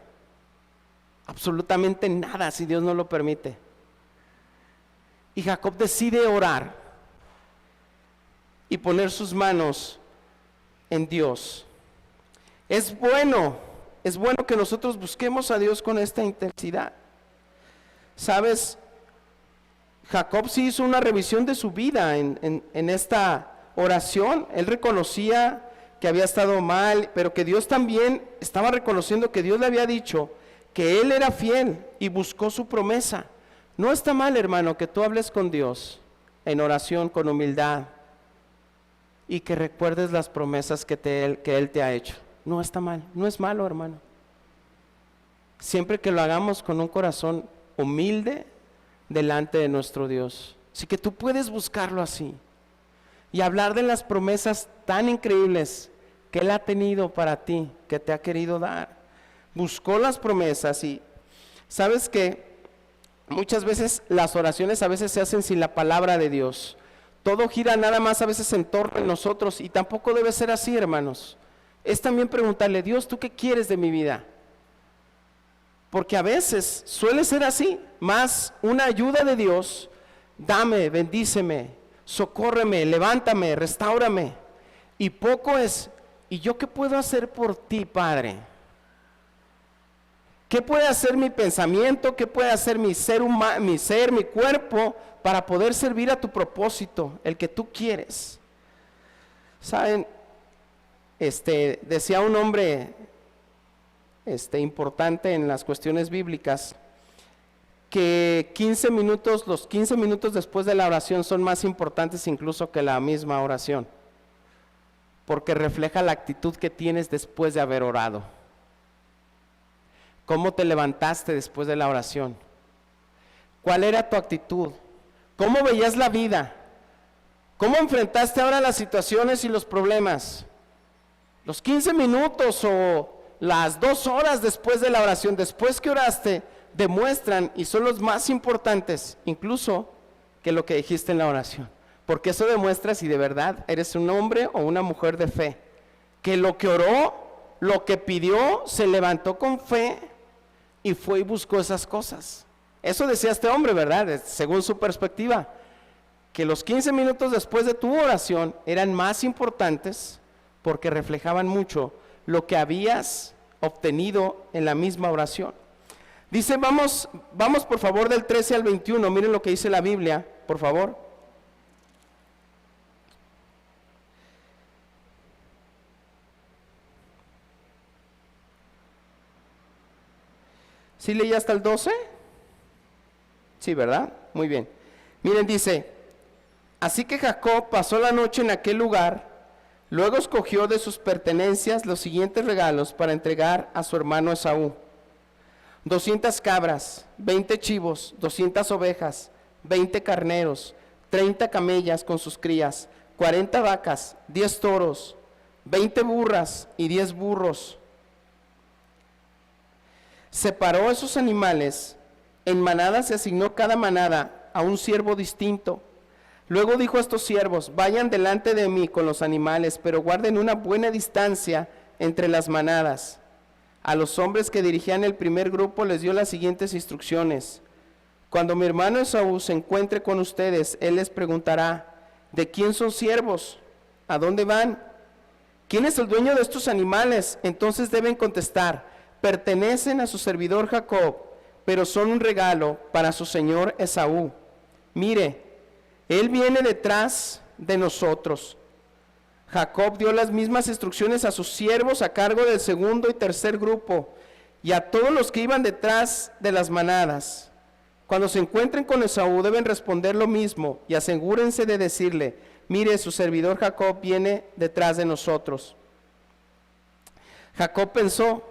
Absolutamente nada si Dios no lo permite. Y Jacob decide orar y poner sus manos en Dios. Es bueno que nosotros busquemos a Dios con esta intensidad. ¿Sabes? Jacob sí hizo una revisión de su vida en esta oración. Él reconocía que había estado mal, pero que Dios también estaba reconociendo que Dios le había dicho que él era fiel y buscó su promesa. No está mal, hermano, que tú hables con Dios en oración con humildad y que recuerdes las promesas que Él te ha hecho. No está mal, no es malo, hermano. Siempre que lo hagamos con un corazón humilde delante de nuestro Dios. Así que tú puedes buscarlo así y hablar de las promesas tan increíbles que Él ha tenido para ti, que te ha querido dar. Buscó las promesas y sabes que muchas veces las oraciones a veces se hacen sin la palabra de Dios. Todo gira nada más a veces en torno a nosotros y tampoco debe ser así, hermanos. Es también preguntarle, Dios, ¿tú qué quieres de mi vida? Porque a veces suele ser así, más una ayuda de Dios, dame, bendíceme, socórreme, levántame, restáurame. Y poco es, ¿y yo qué puedo hacer por ti, Padre? ¿Qué puede hacer mi pensamiento? ¿Qué puede hacer mi ser, mi cuerpo para poder servir a tu propósito, el que tú quieres? ¿Saben? Decía un hombre importante en las cuestiones bíblicas que los 15 minutos después de la oración son más importantes incluso que la misma oración, porque refleja la actitud que tienes después de haber orado. ¿Cómo te levantaste después de la oración? ¿Cuál era tu actitud? ¿Cómo veías la vida? ¿Cómo enfrentaste ahora las situaciones y los problemas? Los 15 minutos o las 2 horas después de la oración, después que oraste, demuestran y son los más importantes, incluso que lo que dijiste en la oración. Porque eso demuestra si de verdad eres un hombre o una mujer de fe. Que lo que oró, lo que pidió, se levantó con fe y fue y buscó esas cosas. Eso decía este hombre, ¿verdad? Según su perspectiva, que los 15 minutos después de tu oración eran más importantes porque reflejaban mucho lo que habías obtenido en la misma oración. Dice, vamos por favor del 13 al 21, miren lo que dice la Biblia, por favor. ¿Sí leí hasta el 12? Sí, ¿verdad? Muy bien. Miren, dice, así que Jacob pasó la noche en aquel lugar, luego escogió de sus pertenencias los siguientes regalos para entregar a su hermano Esaú: 200 cabras, 20 chivos, 200 ovejas, 20 carneros, 30 camellas con sus crías, 40 vacas, 10 toros, 20 burras y 10 burros. Separó esos animales en manadas y asignó cada manada a un siervo distinto. Luego dijo a estos siervos: vayan delante de mí con los animales, pero guarden una buena distancia entre las manadas. A los hombres que dirigían el primer grupo les dio las siguientes instrucciones: cuando mi hermano Esaú se encuentre con ustedes, él les preguntará: ¿de quién son siervos? ¿A dónde van? ¿Quién es el dueño de estos animales? Entonces deben contestar: pertenecen a su servidor Jacob, pero son un regalo para su señor Esaú. Mire, él viene detrás de nosotros. Jacob dio las mismas instrucciones a sus siervos a cargo del segundo y tercer grupo, y a todos los que iban detrás de las manadas. Cuando se encuentren con Esaú deben responder lo mismo, y asegúrense de decirle: mire, su servidor Jacob viene detrás de nosotros. Jacob pensó: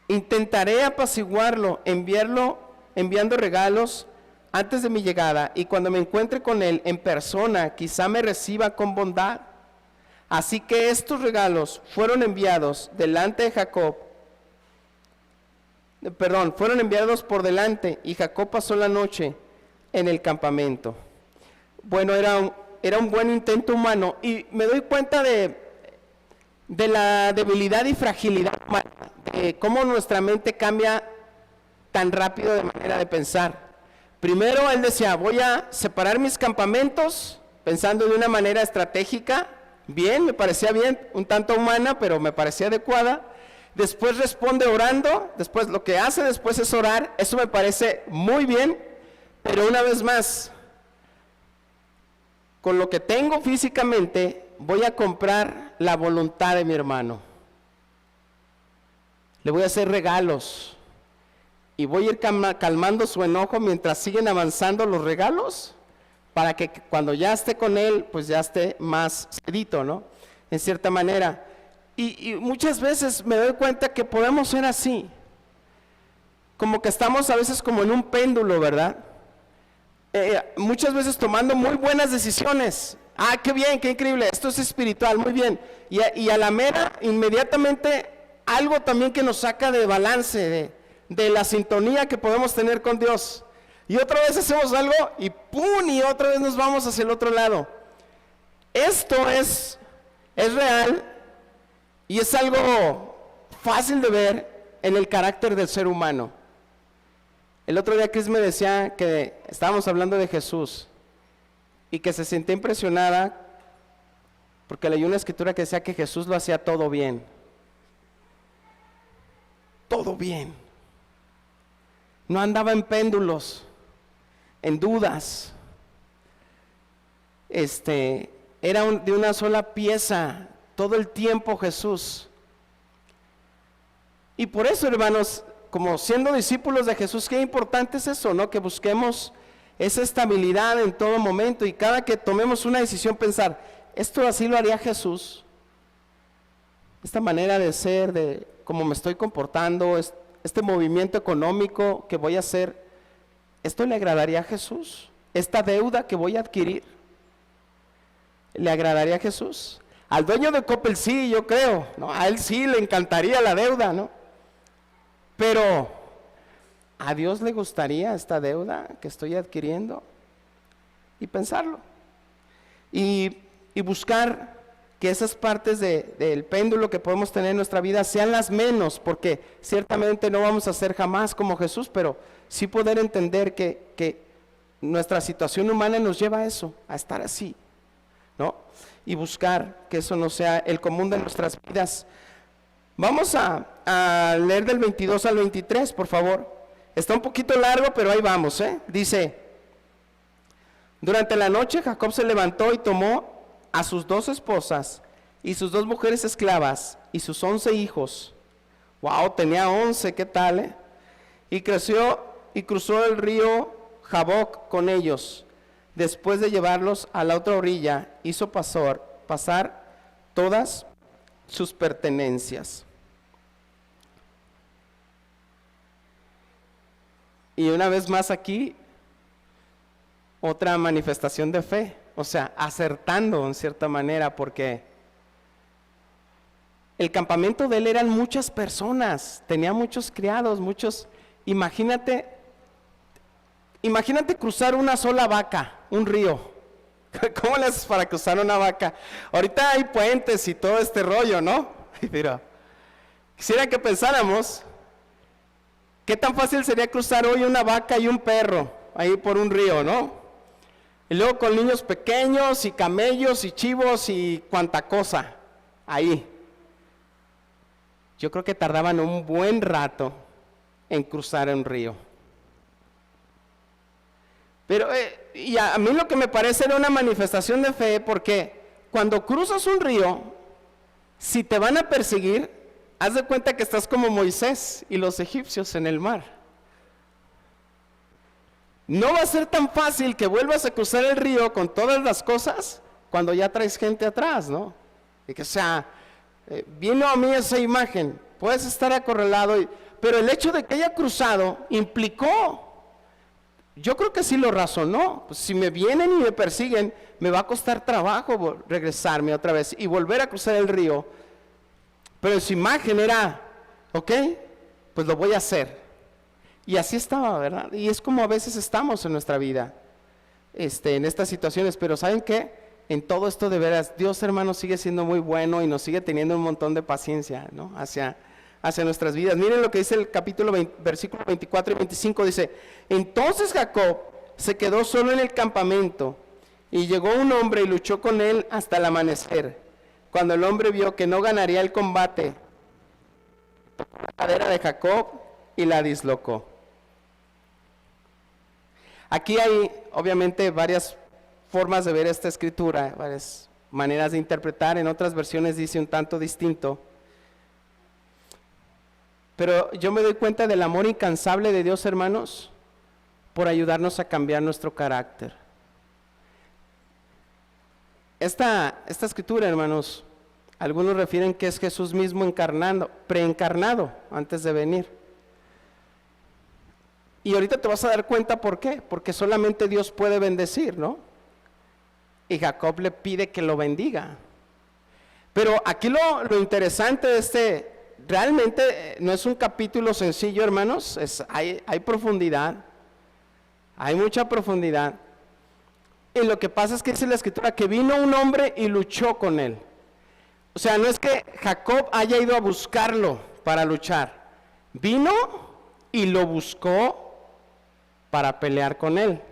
intentaré apaciguarlo, enviando regalos antes de mi llegada, y cuando me encuentre con él en persona, quizá me reciba con bondad. Así que estos regalos fueron enviados por delante, y Jacob pasó la noche en el campamento. Bueno, era un buen intento humano, y me doy cuenta de la debilidad y fragilidad humana, de cómo nuestra mente cambia tan rápido de manera de pensar. Primero él decía: voy a separar mis campamentos, pensando de una manera estratégica. Bien, me parecía bien, un tanto humana, pero me parecía adecuada. Después responde orando, después lo que hace después es orar. Eso me parece muy bien, pero una vez más, con lo que tengo físicamente, voy a comprar la voluntad de mi hermano. Le voy a hacer regalos, y voy a ir calmando su enojo mientras siguen avanzando los regalos, para que cuando ya esté con él, pues ya esté más sedito, ¿no? En cierta manera. Y muchas veces me doy cuenta que podemos ser así, como que estamos a veces como en un péndulo, ¿verdad? Muchas veces tomando muy buenas decisiones. Ah, qué bien, qué increíble, esto es espiritual, muy bien. Y a la mera, inmediatamente, algo también que nos saca de balance, de la sintonía que podemos tener con Dios. Y otra vez hacemos algo y ¡pum! Y otra vez nos vamos hacia el otro lado. Esto es real, y es algo fácil de ver en el carácter del ser humano. El otro día Chris me decía que estábamos hablando de Jesús, y que se sentía impresionada porque leí una escritura que decía que Jesús lo hacía todo bien. Todo bien. No andaba en péndulos, en dudas. Era de una sola pieza todo el tiempo Jesús. Y por eso, hermanos, como siendo discípulos de Jesús, qué importante es eso, ¿no? Que busquemos esa estabilidad en todo momento, y cada que tomemos una decisión pensar: ¿esto así lo haría Jesús? Esta manera de ser, de cómo me estoy comportando, este movimiento económico que voy a hacer, ¿esto le agradaría a Jesús? ¿Esta deuda que voy a adquirir le agradaría a Jesús? Al dueño de Coppel sí, yo creo, ¿no? A él sí le encantaría la deuda, ¿no? Pero ¿a Dios le gustaría esta deuda que estoy adquiriendo? Y pensarlo. Y buscar que esas partes del péndulo que podemos tener en nuestra vida sean las menos, porque ciertamente no vamos a ser jamás como Jesús, pero sí poder entender que nuestra situación humana nos lleva a eso, a estar así, ¿no? Y buscar que eso no sea el común de nuestras vidas. Vamos a leer del 22 al 23, por favor. Está un poquito largo, pero ahí vamos, ¿eh? Dice: durante la noche Jacob se levantó y tomó a sus 2 esposas y sus 2 mujeres esclavas y sus 11 hijos. Wow, tenía 11, ¿qué tal, y cruzó el río Jaboc con ellos. Después de llevarlos a la otra orilla, hizo pasar todas sus pertenencias. Y una vez más aquí, otra manifestación de fe, o sea, acertando en cierta manera, porque el campamento de él eran muchas personas, tenía muchos criados, imagínate cruzar una sola vaca, un río. ¿Cómo le haces para cruzar una vaca? Ahorita hay puentes y todo este rollo, ¿no? Pero quisiera que pensáramos, ¿qué tan fácil sería cruzar hoy una vaca y un perro ahí por un río, no? Y luego con niños pequeños y camellos y chivos y cuanta cosa ahí. Yo creo que tardaban un buen rato en cruzar un río. Pero y a mí lo que me parece era una manifestación de fe, porque cuando cruzas un río, si te van a perseguir, haz de cuenta que estás como Moisés y los egipcios en el mar. No va a ser tan fácil que vuelvas a cruzar el río con todas las cosas cuando ya traes gente atrás, ¿no? Y que, o sea, vino a mí esa imagen, puedes estar acorralado, pero el hecho de que haya cruzado implicó, yo creo que sí lo razonó, pues si me vienen y me persiguen, me va a costar trabajo regresarme otra vez y volver a cruzar el río, pero su imagen era, ok, pues lo voy a hacer. Y así estaba, ¿verdad? Y es como a veces estamos en nuestra vida, en estas situaciones, pero ¿saben qué? En todo esto de veras, Dios, hermano, sigue siendo muy bueno y nos sigue teniendo un montón de paciencia, ¿no? Hacia nuestras vidas. Miren lo que dice el capítulo 20, versículos 24 y 25, dice: entonces Jacob se quedó solo en el campamento, y llegó un hombre y luchó con él hasta el amanecer. Cuando el hombre vio que no ganaría el combate, tomó la cadera de Jacob y la dislocó. Aquí hay obviamente varias formas de ver esta escritura, varias maneras de interpretar. En otras versiones dice un tanto distinto. Pero yo me doy cuenta del amor incansable de Dios, hermanos, por ayudarnos a cambiar nuestro carácter. Esta escritura, hermanos, algunos refieren que es Jesús mismo preencarnado antes de venir. Y ahorita te vas a dar cuenta por qué, porque solamente Dios puede bendecir, ¿no? Y Jacob le pide que lo bendiga. Pero aquí lo interesante de realmente no es un capítulo sencillo, hermanos, hay profundidad, hay mucha profundidad. Y lo que pasa es que dice la escritura que vino un hombre y luchó con él. O sea, no es que Jacob haya ido a buscarlo para luchar, vino y lo buscó para pelear con él.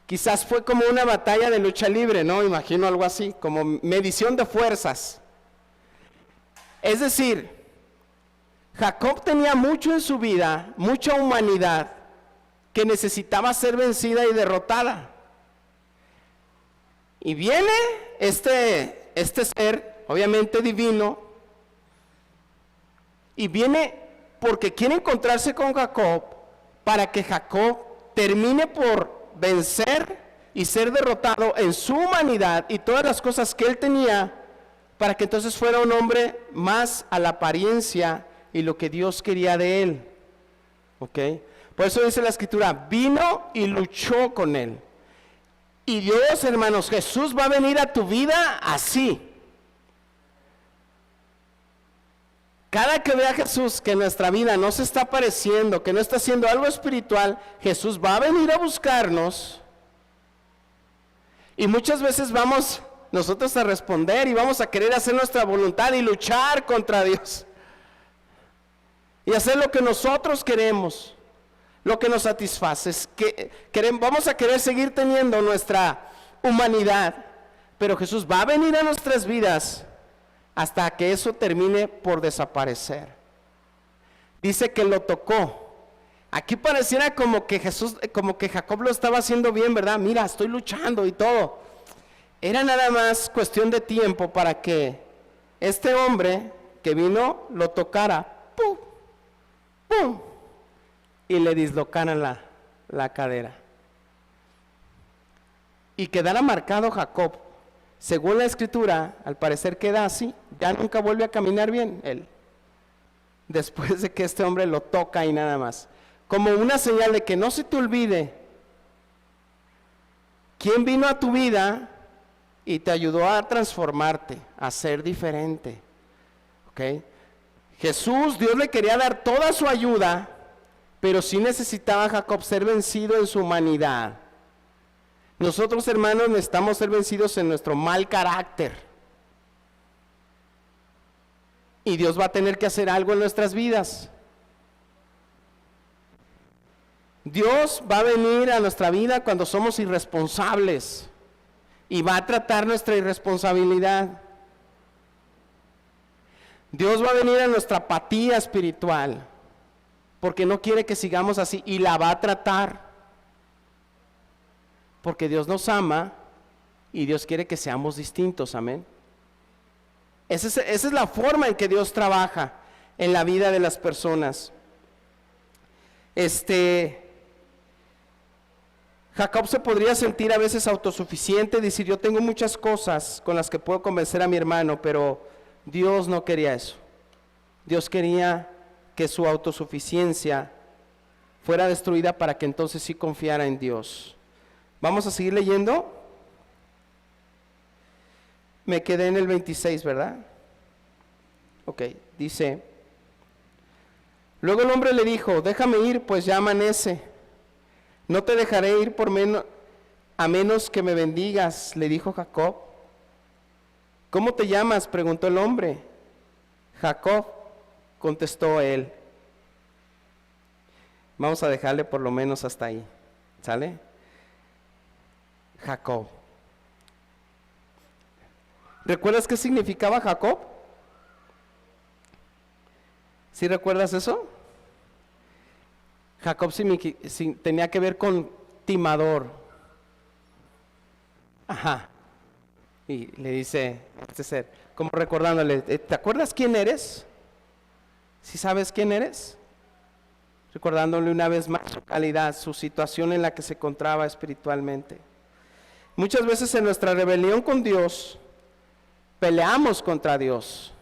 Quizás fue como una batalla de lucha libre, ¿no? Imagino algo así, como medición de fuerzas. Es decir, Jacob tenía mucho en su vida, mucha humanidad, que necesitaba ser vencida y derrotada. Y viene este ser, obviamente divino, y viene porque quiere encontrarse con Jacob, para que Jacob termine por vencer y ser derrotado en su humanidad y todas las cosas que él tenía, para que entonces fuera un hombre más a la apariencia y lo que Dios quería de él. ¿Ok? Por eso dice la escritura, vino y luchó con él. Y Dios, hermanos, Jesús va a venir a tu vida así. Cada que vea a Jesús que nuestra vida no se está pareciendo, que no está haciendo algo espiritual, Jesús va a venir a buscarnos. Y muchas veces vamos nosotros a responder y vamos a querer hacer nuestra voluntad y luchar contra Dios. Y hacer lo que nosotros queremos, lo que nos satisface. Vamos a querer seguir teniendo nuestra humanidad, pero Jesús va a venir a nuestras vidas hasta que eso termine por desaparecer. Dice que lo tocó. Aquí pareciera como que Jacob lo estaba haciendo bien, ¿verdad? Mira, estoy luchando y todo. Era nada más cuestión de tiempo para que este hombre que vino lo tocara. ¡Pum! ¡Pum! y le dislocaran la cadera. Y quedara marcado Jacob. Según la escritura, al parecer queda así, ya nunca vuelve a caminar bien él, después de que este hombre lo toca y nada más. Como una señal de que no se te olvide quién vino a tu vida y te ayudó a transformarte, a ser diferente. ¿Ok? Jesús, Dios le quería dar toda su ayuda, pero sí necesitaba a Jacob ser vencido en su humanidad. Nosotros, hermanos, necesitamos ser vencidos en nuestro mal carácter. Y Dios va a tener que hacer algo en nuestras vidas. Dios va a venir a nuestra vida cuando somos irresponsables y va a tratar nuestra irresponsabilidad. Dios va a venir a nuestra apatía espiritual porque no quiere que sigamos así y la va a tratar. Porque Dios nos ama y Dios quiere que seamos distintos, amén. Esa es la forma en que Dios trabaja en la vida de las personas. Jacob se podría sentir a veces autosuficiente, decir yo tengo muchas cosas con las que puedo convencer a mi hermano, pero Dios no quería eso. Dios quería que su autosuficiencia fuera destruida para que entonces sí confiara en Dios. Vamos a seguir leyendo. Me quedé en el 26, ¿verdad? Ok, dice: luego el hombre le dijo, déjame ir, pues ya amanece. No te dejaré ir a menos que me bendigas, le dijo Jacob. ¿Cómo te llamas?, preguntó el hombre. Jacob, contestó él. Vamos a dejarle por lo menos hasta ahí, ¿sale? Jacob. ¿Recuerdas qué significaba Jacob? ¿Sí recuerdas eso? Jacob tenía que ver con timador. Ajá. Y le dice este ser, como recordándole, ¿te acuerdas quién eres? ¿Sí sabes quién eres? Recordándole una vez más su calidad, su situación en la que se encontraba espiritualmente. Muchas veces en nuestra rebelión con Dios, peleamos contra Dios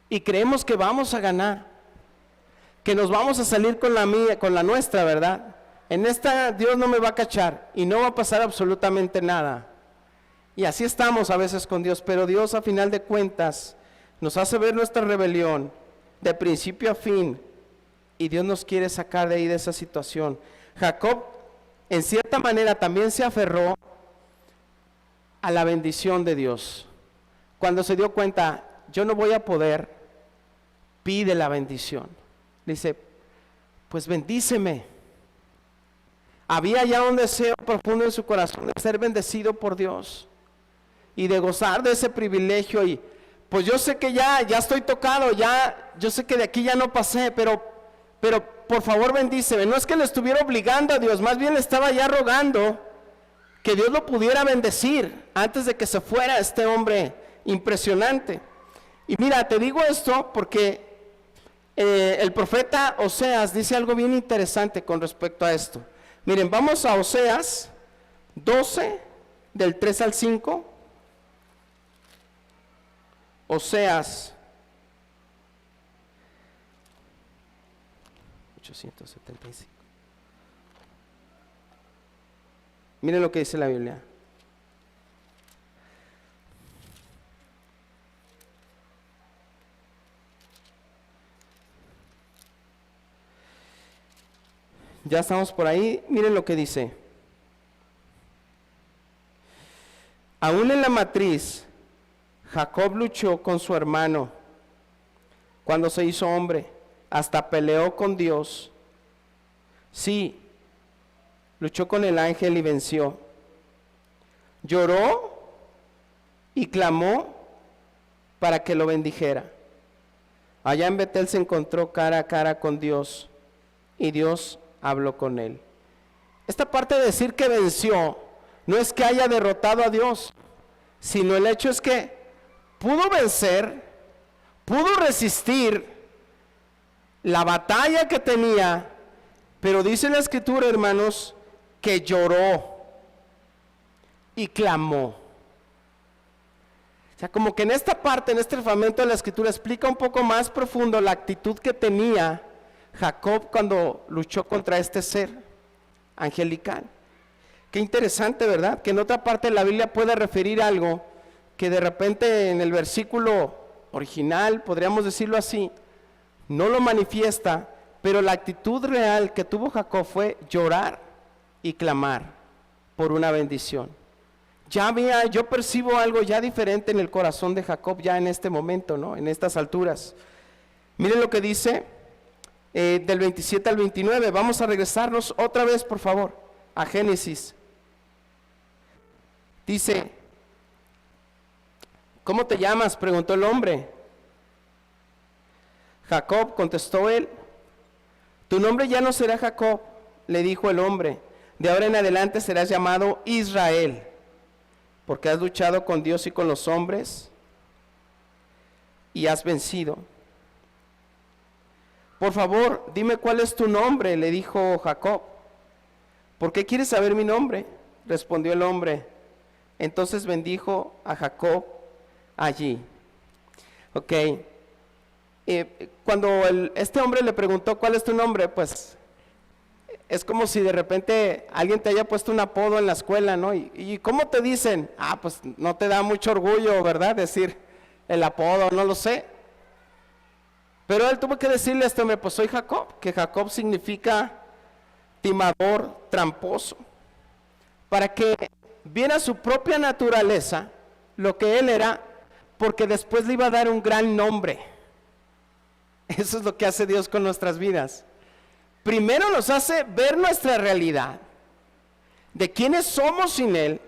y creemos que vamos a ganar, que nos vamos a salir con la nuestra, ¿verdad? En esta Dios no me va a cachar y no va a pasar absolutamente nada. Y así estamos a veces con Dios, pero Dios a final de cuentas nos hace ver nuestra rebelión de principio a fin y Dios nos quiere sacar de ahí, de esa situación. Jacob en cierta manera también se aferró a la bendición de Dios. Cuando se dio cuenta, yo no voy a poder, pide la bendición. Dice, pues bendíceme. Había ya un deseo profundo en su corazón de ser bendecido por Dios y de gozar de ese privilegio. Y pues yo sé que ya estoy tocado, yo sé que de aquí ya no pasé, pero por favor bendíceme. No es que le estuviera obligando a Dios, más bien le estaba ya rogando que Dios lo pudiera bendecir antes de que se fuera este hombre impresionante. Y mira, te digo esto porque el profeta Oseas dice algo bien interesante con respecto a esto. Miren, vamos a Oseas 12, del 3 al 5. Oseas 875. Miren lo que dice la Biblia. Ya estamos por ahí, miren lo que dice. Aún en la matriz, Jacob luchó con su hermano cuando se hizo hombre, hasta peleó con Dios. Sí, luchó con el ángel y venció. Lloró y clamó para que lo bendijera. Allá en Betel se encontró cara a cara con Dios y Dios habló con él. Esta parte de decir que venció no es que haya derrotado a Dios, sino el hecho es que pudo vencer, pudo resistir la batalla que tenía Pero dice la Escritura, hermanos, que lloró y clamó. O sea, como que en esta parte, en este fragmento de la Escritura, explica un poco más profundo la actitud que tenía Jacob cuando luchó contra este ser angelical. Qué interesante, ¿verdad? Que en otra parte de la Biblia puede referir algo que de repente en el versículo original, podríamos decirlo así, no lo manifiesta, pero la actitud real que tuvo Jacob fue llorar y clamar por una bendición. Yo percibo algo ya diferente en el corazón de Jacob ya en este momento, ¿no? En estas alturas. Miren lo que dice del 27 al 29. Vamos a regresarnos otra vez, por favor, a Génesis. Dice, ¿cómo te llamas?, preguntó el hombre. Jacob, contestó él. Tu nombre ya no será Jacob, le dijo el hombre. De ahora en adelante serás llamado Israel, porque has luchado con Dios y con los hombres y has vencido. Por favor, dime cuál es tu nombre, le dijo Jacob. ¿Por qué quieres saber mi nombre?, respondió el hombre. Entonces bendijo a Jacob allí. Ok. Cuando este hombre le preguntó cuál es tu nombre, pues es como si de repente alguien te haya puesto un apodo en la escuela, ¿no? ¿Y cómo te dicen? Pues no te da mucho orgullo, ¿verdad?, decir el apodo, no lo sé. Pero él tuvo que decirle a este hombre, pues soy Jacob, que Jacob significa timador, tramposo, para que viera su propia naturaleza, lo que él era, porque después le iba a dar un gran nombre. Eso es lo que hace Dios con nuestras vidas. Primero nos hace ver nuestra realidad, de quiénes somos sin Él,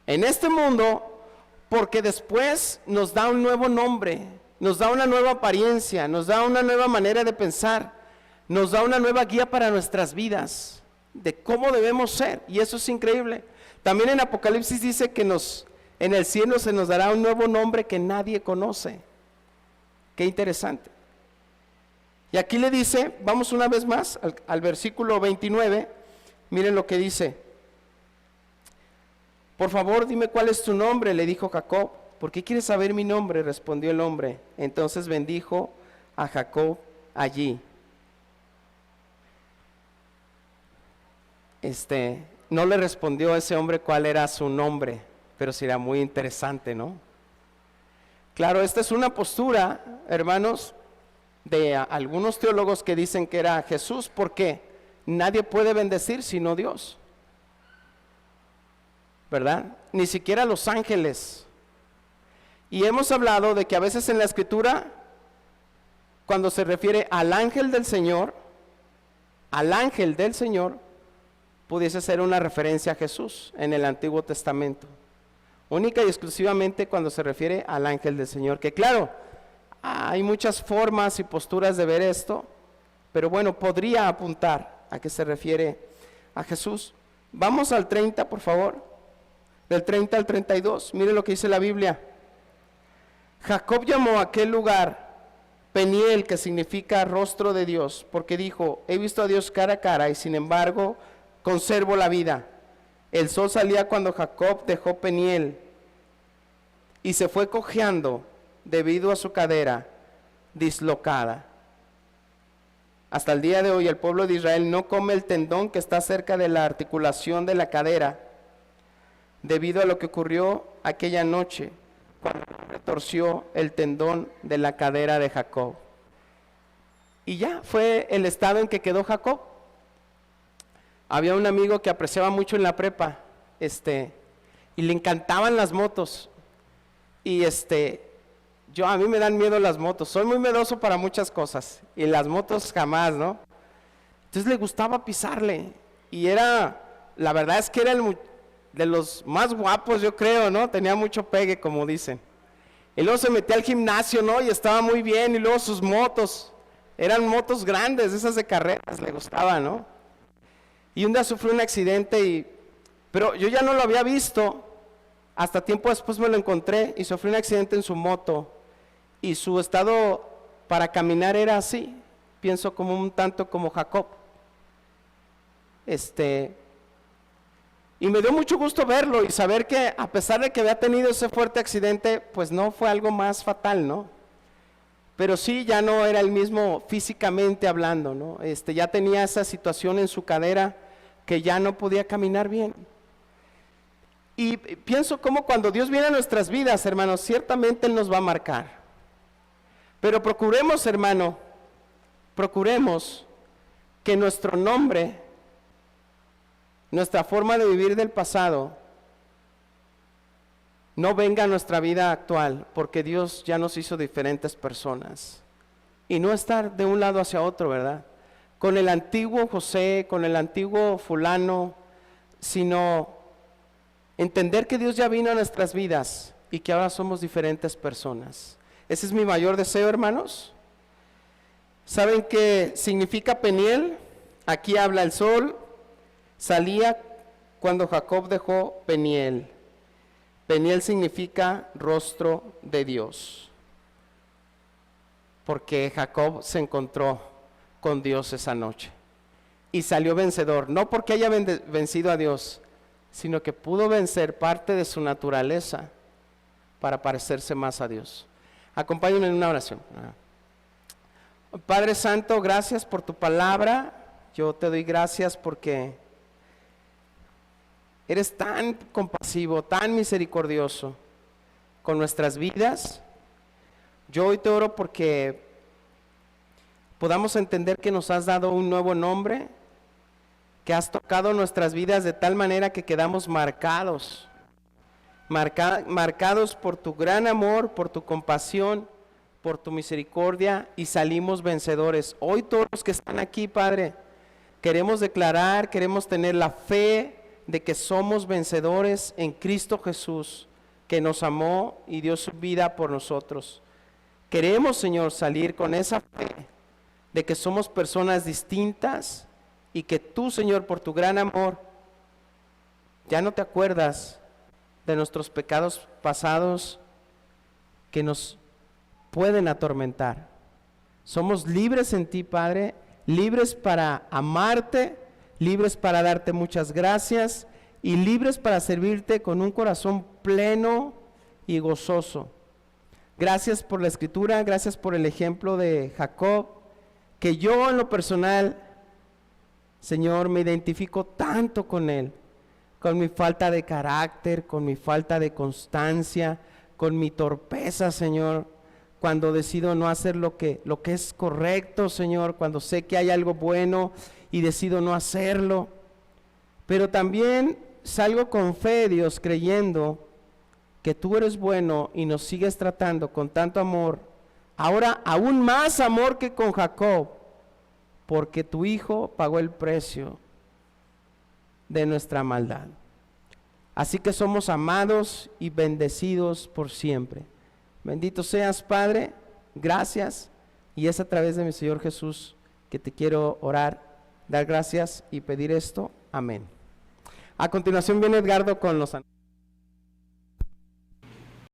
en este mundo, porque después nos da un nuevo nombre, nos da una nueva apariencia, nos da una nueva manera de pensar, nos da una nueva guía para nuestras vidas, de cómo debemos ser, y eso es increíble. También en Apocalipsis dice que en el cielo se nos dará un nuevo nombre que nadie conoce. Qué interesante. Y aquí le dice, vamos una vez más al versículo 29, miren lo que dice. Por favor, dime cuál es tu nombre, le dijo Jacob. ¿Por qué quieres saber mi nombre?, respondió el hombre. Entonces bendijo a Jacob allí. No le respondió a ese hombre cuál era su nombre, pero será muy interesante, ¿no? Claro, esta es una postura, hermanos, de algunos teólogos que dicen que era Jesús, porque nadie puede bendecir sino Dios, ¿verdad? Ni siquiera los ángeles. Y hemos hablado de que a veces en la Escritura, cuando se refiere al ángel del Señor, pudiese ser una referencia a Jesús en el Antiguo Testamento, única y exclusivamente cuando se refiere al ángel del Señor, que claro, hay muchas formas y posturas de ver esto, pero bueno, podría apuntar a que se refiere a Jesús. Vamos al 30, por favor, del 30 al 32, mire lo que dice la Biblia. Jacob llamó a aquel lugar Peniel, que significa rostro de Dios, porque dijo, he visto a Dios cara a cara y sin embargo conservo la vida. El sol salía cuando Jacob dejó Peniel y se fue cojeando debido a su cadera dislocada. Hasta el día de hoy el pueblo de Israel no come el tendón que está cerca de la articulación de la cadera, debido a lo que ocurrió aquella noche cuando retorció el tendón de la cadera de Jacob. Y ya fue el estado en que quedó Jacob. Había un amigo que apreciaba mucho en la prepa, y le encantaban las motos, y a mí me dan miedo las motos, soy muy miedoso para muchas cosas, y las motos jamás, ¿no? Entonces le gustaba pisarle, y la verdad es que era de los más guapos, yo creo, ¿no? Tenía mucho pegue, como dicen. Y luego se metía al gimnasio, ¿no? Y estaba muy bien, y luego sus motos, eran motos grandes, esas de carreras, le gustaban, ¿no? Y un día sufrió un accidente, pero yo ya no lo había visto, hasta tiempo después me lo encontré, y sufrió un accidente en su moto, y su estado para caminar era así, pienso como un tanto como Jacob. Y me dio mucho gusto verlo y saber que a pesar de que había tenido ese fuerte accidente, pues no fue algo más fatal, ¿no? Pero sí, ya no era el mismo físicamente hablando, ¿no? Ya tenía esa situación en su cadera que ya no podía caminar bien. Y pienso como cuando Dios viene a nuestras vidas, hermanos, ciertamente Él nos va a marcar. Pero procuremos, hermano, procuremos que nuestro nombre, nuestra forma de vivir del pasado, no venga a nuestra vida actual, porque Dios ya nos hizo diferentes personas. Y no estar de un lado hacia otro, ¿verdad? Con el antiguo José, con el antiguo fulano, sino entender que Dios ya vino a nuestras vidas y que ahora somos diferentes personas. Ese es mi mayor deseo, hermanos. ¿Saben qué significa Peniel? Aquí habla el sol, salía cuando Jacob dejó Peniel. Peniel significa rostro de Dios, porque Jacob se encontró con Dios esa noche y salió vencedor, no porque haya vencido a Dios, sino que pudo vencer parte de su naturaleza para parecerse más a Dios. Acompáñenme en una oración. Padre Santo, gracias por tu palabra. Yo te doy gracias porque eres tan compasivo, tan misericordioso con nuestras vidas. Yo hoy te oro porque podamos entender que nos has dado un nuevo nombre, que has tocado nuestras vidas de tal manera que quedamos marcados por tu gran amor, por tu compasión, por tu misericordia, y salimos vencedores. Hoy todos los que están aquí, Padre, queremos declarar, queremos tener la fe de que somos vencedores en Cristo Jesús, que nos amó y dio su vida por nosotros. Queremos, Señor, salir con esa fe de que somos personas distintas y que tú, Señor, por tu gran amor, ya no te acuerdas de nuestros pecados pasados que nos pueden atormentar. Somos libres en ti, Padre, libres para amarte, libres para darte muchas gracias y libres para servirte con un corazón pleno y gozoso. Gracias por la Escritura, gracias por el ejemplo de Jacob, que yo en lo personal, Señor, me identifico tanto con él, con mi falta de carácter, con mi falta de constancia, con mi torpeza, Señor, cuando decido no hacer lo que es correcto, Señor, cuando sé que hay algo bueno y decido no hacerlo. Pero también salgo con fe, Dios, creyendo que tú eres bueno y nos sigues tratando con tanto amor, ahora aún más amor que con Jacob, porque tu Hijo pagó el precio de nuestra maldad. Así que somos amados y bendecidos por siempre. Bendito seas, Padre, gracias, y es a través de mi Señor Jesús que te quiero orar, dar gracias y pedir esto. Amén. A continuación viene Edgardo con los anuncios.